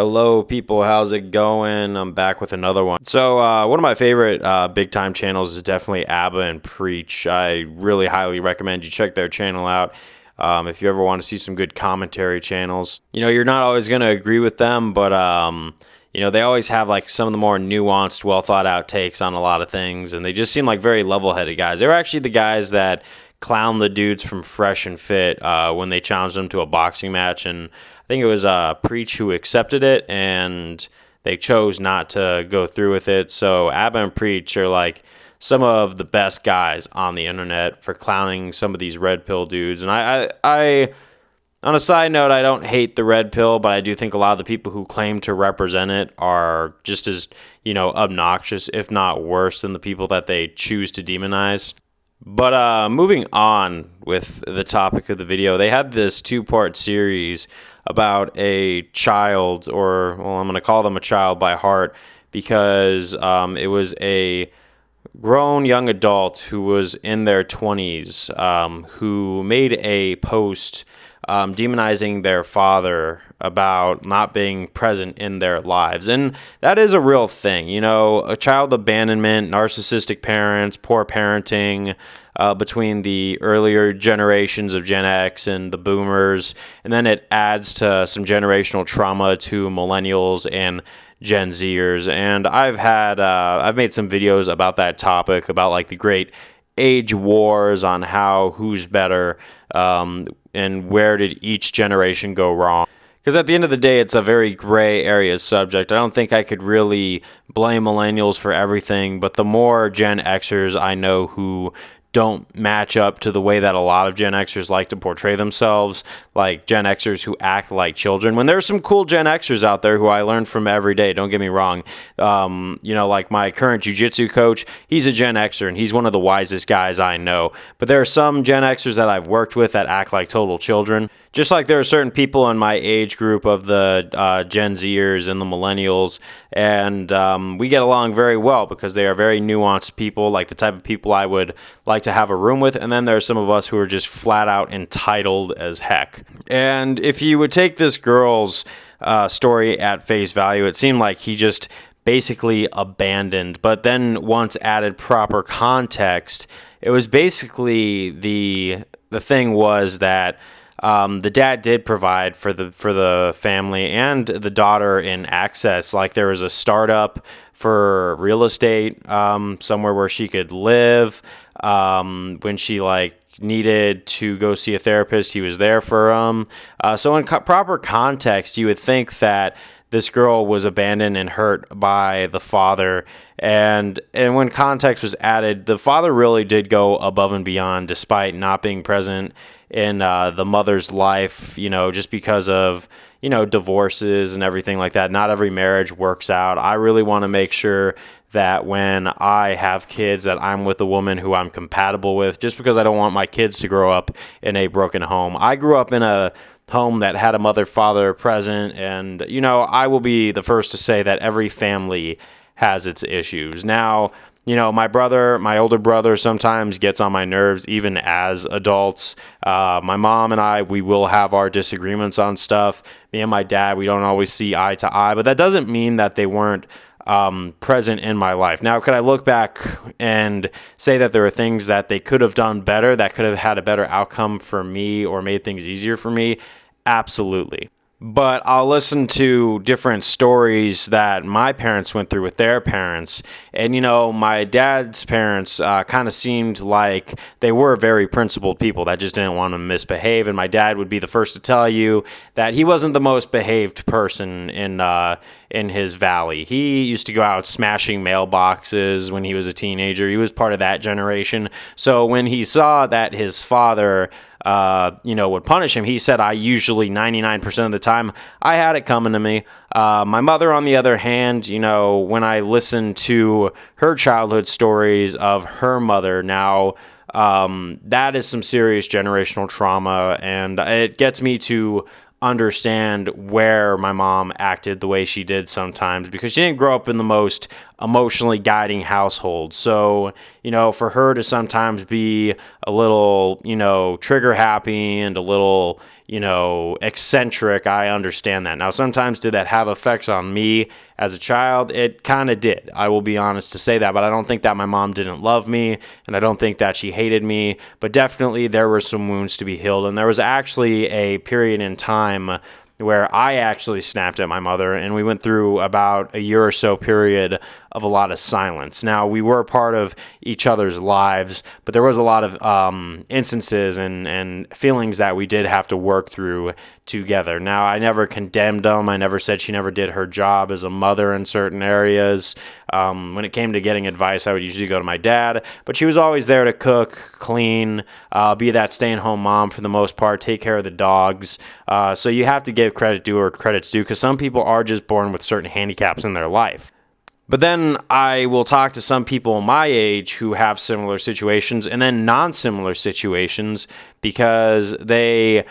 Hello, people. How's it going? I'm back with another one. So, one of my favorite big time channels is definitely Abba and Preach. I really highly recommend you check their channel out. If you ever want to see some good commentary channels, you're not always going to agree with them, but they always have like some of the more nuanced, well thought out takes on a lot of things, and they just seem like very level headed guys. They were actually the guys that clown the dudes from Fresh and Fit when they challenged them to a boxing match, and I think it was Preach who accepted it, and they chose not to go through with it. So Abba and Preach are like some of the best guys on the internet for clowning some of these red pill dudes. And I on a side note, I don't hate the red pill, but I do think a lot of the people who claim to represent it are just as, obnoxious, if not worse, than the people that they choose to demonize. But moving on with the topic of the video, they had this 2-part series about a child, I'm going to call them a child by heart, because it was a grown young adult who was in their 20s who made a post demonizing their father about not being present in their lives. And that is a real thing. A child abandonment, narcissistic parents, poor parenting between the earlier generations of Gen X and the boomers. And then it adds to some generational trauma to millennials and Gen Zers. And I've made some videos about that topic, about like the great age wars on who's better and where did each generation go wrong. Because at the end of the day, it's a very gray area subject. I don't think I could really blame millennials for everything, but the more Gen Xers I know who don't match up to the way that a lot of Gen Xers like to portray themselves, like Gen Xers who act like children. When there's some cool Gen Xers out there who I learn from every day, don't get me wrong. Like my current jiu-jitsu coach, he's a Gen Xer, and he's one of the wisest guys I know. But there are some Gen Xers that I've worked with that act like total children. Just like there are certain people in my age group of the Gen Zers and the millennials, and we get along very well because they are very nuanced people, like the type of people I would like to have a room with. And then there are some of us who are just flat out entitled as heck. And if you would take this girl's story at face value, it seemed like he just basically abandoned. But then once added proper context, it was basically the thing was that the dad did provide for the family and the daughter in access. Like there was a startup for real estate somewhere where she could live. When she needed to go see a therapist, he was there for so in proper context, you would think that this girl was abandoned and hurt by the father. And when context was added, the father really did go above and beyond despite not being present in the mother's life, just because of, divorces and everything like that. Not every marriage works out. I really want to make sure that when I have kids that I'm with a woman who I'm compatible with, just because I don't want my kids to grow up in a broken home. I grew up in a home that had a mother, father present, and, I will be the first to say that every family has its issues. Now, my older brother sometimes gets on my nerves, even as adults. My mom and we will have our disagreements on stuff. Me and my dad, we don't always see eye to eye, but that doesn't mean that they weren't present in my life. Now, could I look back and say that there are things that they could have done better, that could have had a better outcome for me or made things easier for me? Absolutely. But I'll listen to different stories that my parents went through with their parents. And, my dad's parents kind of seemed like they were very principled people that just didn't want to misbehave. And my dad would be the first to tell you that he wasn't the most behaved person in his valley. He used to go out smashing mailboxes when he was a teenager. He was part of that generation. So when he saw that his father would punish him, he said, I usually 99% of the time, I had it coming to me. My mother, on the other hand, when I listen to her childhood stories of her mother now, that is some serious generational trauma, and it gets me to understand where my mom acted the way she did sometimes, because she didn't grow up in the most emotionally guiding household. So, for her to sometimes be a little, trigger happy and a little, eccentric. I understand that. Now, sometimes did that have effects on me as a child? It kind of did. I will be honest to say that, but I don't think that my mom didn't love me, and I don't think that she hated me, but definitely there were some wounds to be healed. And there was actually a period in time where I actually snapped at my mother, and we went through about a year or so period of a lot of silence. Now, we were part of each other's lives, but there was a lot of instances and feelings that we did have to work through together. Now, I never condemned them. I never said she never did her job as a mother in certain areas. When it came to getting advice, I would usually go to my dad, but she was always there to cook, clean, be that stay-at-home mom for the most part, take care of the dogs. So you have to give credit due where credit's due, because some people are just born with certain handicaps in their life. But then I will talk to some people my age who have similar situations and then non-similar situations, because they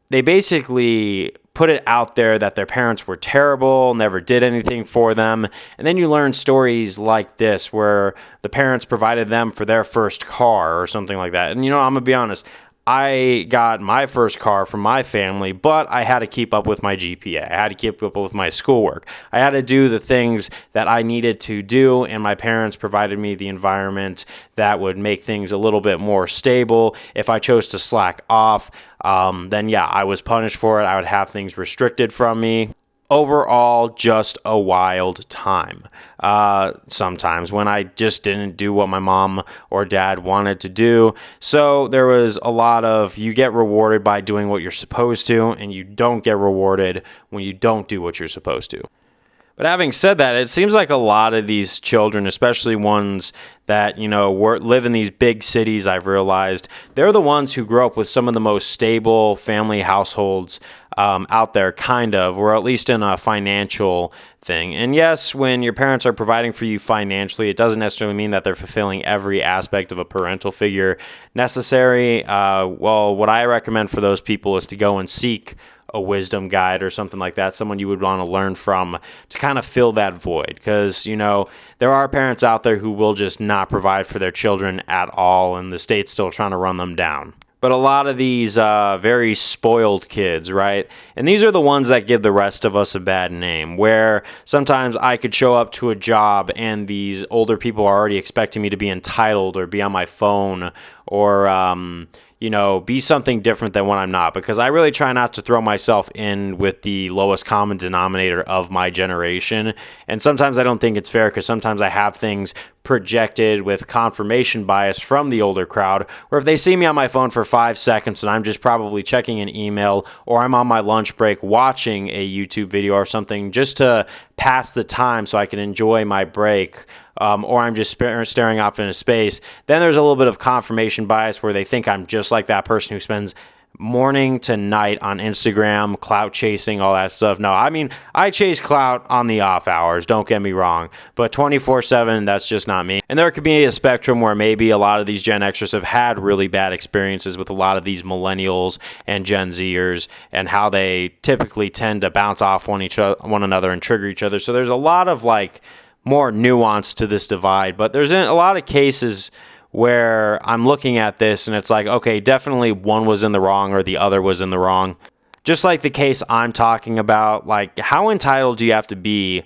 basically put it out there that their parents were terrible, never did anything for them. And then you learn stories like this where the parents provided them for their first car or something like that. And I'm going to be honest, I got my first car from my family, but I had to keep up with my GPA. I had to keep up with my schoolwork. I had to do the things that I needed to do, and my parents provided me the environment that would make things a little bit more stable. If I chose to slack off, then yeah, I was punished for it. I would have things restricted from me. Overall, just a wild time. Sometimes when I just didn't do what my mom or dad wanted to do. So there was a lot of, you get rewarded by doing what you're supposed to, and you don't get rewarded when you don't do what you're supposed to. But having said that, it seems like a lot of these children, especially ones that, live in these big cities, I've realized, they're the ones who grow up with some of the most stable family households out there, kind of, or at least in a financial thing. And yes, when your parents are providing for you financially, it doesn't necessarily mean that they're fulfilling every aspect of a parental figure necessary. What I recommend for those people is to go and seek a wisdom guide or something like that, someone you would want to learn from to kind of fill that void. Because, there are parents out there who will just not provide for their children at all, and the state's still trying to run them down. But a lot of these very spoiled kids, right? And these are the ones that give the rest of us a bad name, where sometimes I could show up to a job and these older people are already expecting me to be entitled or be on my phone or, be something different than what I'm not, because I really try not to throw myself in with the lowest common denominator of my generation. And sometimes I don't think it's fair, because sometimes I have things projected with confirmation bias from the older crowd, where if they see me on my phone for 5 seconds and I'm just probably checking an email, or I'm on my lunch break watching a YouTube video or something just to pass the time so I can enjoy my break, or I'm just staring off into space, then there's a little bit of confirmation bias where they think I'm just like that person who spends morning to night on Instagram, clout chasing, all that stuff. No, I mean, I chase clout on the off hours, don't get me wrong, but 24/7, that's just not me. And there could be a spectrum where maybe a lot of these Gen Xers have had really bad experiences with a lot of these millennials and Gen Zers, and how they typically tend to bounce off one another and trigger each other. So there's a lot of more nuance to this divide, but there's a lot of cases where I'm looking at this and it's like, okay, definitely one was in the wrong or the other was in the wrong. Just like the case I'm talking about, how entitled do you have to be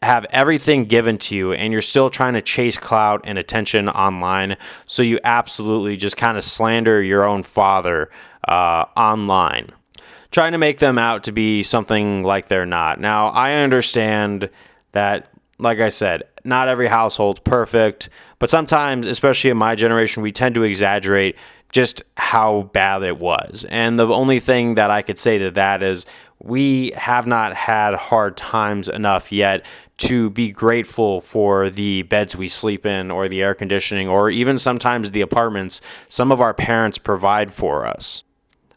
have everything given to you, and you're still trying to chase clout and attention online, so you absolutely just kind of slander your own father online, trying to make them out to be something like they're not. Now, I understand that, like I said, not every household's perfect, but sometimes, especially in my generation, we tend to exaggerate just how bad it was. And the only thing that I could say to that is we have not had hard times enough yet to be grateful for the beds we sleep in, or the air conditioning, or even sometimes the apartments some of our parents provide for us.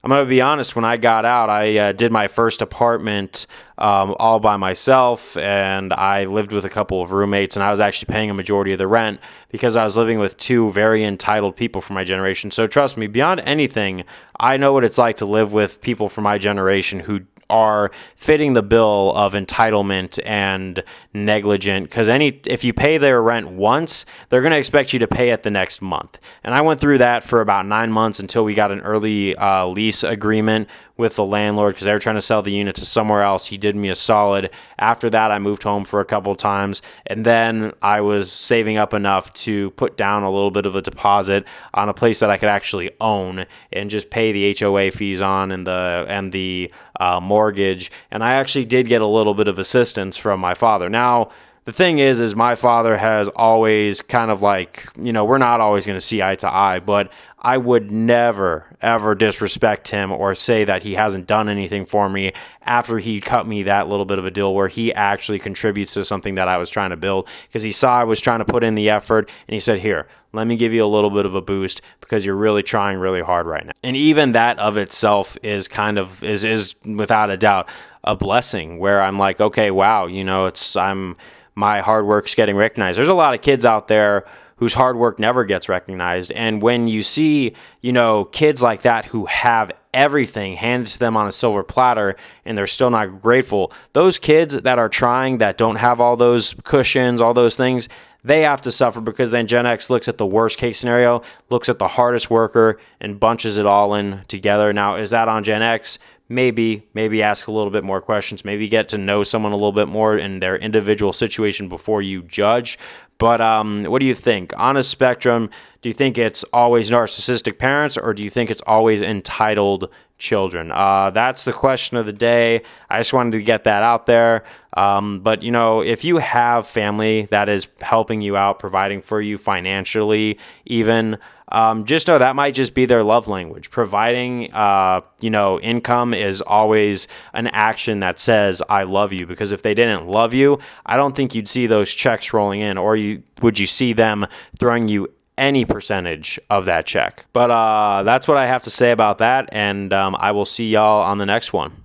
I'm going to be honest, when I got out, I did my first apartment all by myself, and I lived with a couple of roommates, and I was actually paying a majority of the rent because I was living with two very entitled people from my generation. So trust me, beyond anything, I know what it's like to live with people from my generation who are fitting the bill of entitlement and negligent, because if you pay their rent once, they're going to expect you to pay it the next month. And I went through that for about 9 months until we got an early lease agreement with the landlord, because they were trying to sell the unit to somewhere else. He did me a solid. After that, I moved home for a couple of times, and then I was saving up enough to put down a little bit of a deposit on a place that I could actually own and just pay the HOA fees on and the mortgage. And I actually did get a little bit of assistance from my father. Now, the thing is my father has always kind of like, we're not always going to see eye to eye, but I would never, ever disrespect him or say that he hasn't done anything for me after he cut me that little bit of a deal where he actually contributes to something that I was trying to build, because he saw I was trying to put in the effort, and he said, here, let me give you a little bit of a boost because you're really trying really hard right now. And even that of itself is kind of, is without a doubt a blessing, where I'm like, okay, wow, my hard work's getting recognized. There's a lot of kids out there whose hard work never gets recognized. And when you see, kids like that who have everything handed to them on a silver platter and they're still not grateful, those kids that are trying, that don't have all those cushions, all those things, they have to suffer, because then Gen X looks at the worst case scenario, looks at the hardest worker and bunches it all in together. Now, is that on Gen X? Maybe ask a little bit more questions, maybe get to know someone a little bit more in their individual situation before you judge. But what do you think? On a spectrum, do you think it's always narcissistic parents, or do you think it's always entitled children? That's the question of the day. I just wanted to get that out there. But, if you have family that is helping you out, providing for you financially even, just know that might just be their love language. Providing, income is always an action that says, I love you. Because if they didn't love you, I don't think you'd see those checks rolling in, or would you see them throwing you any percentage of that check. But that's what I have to say about that, and I will see y'all on the next one.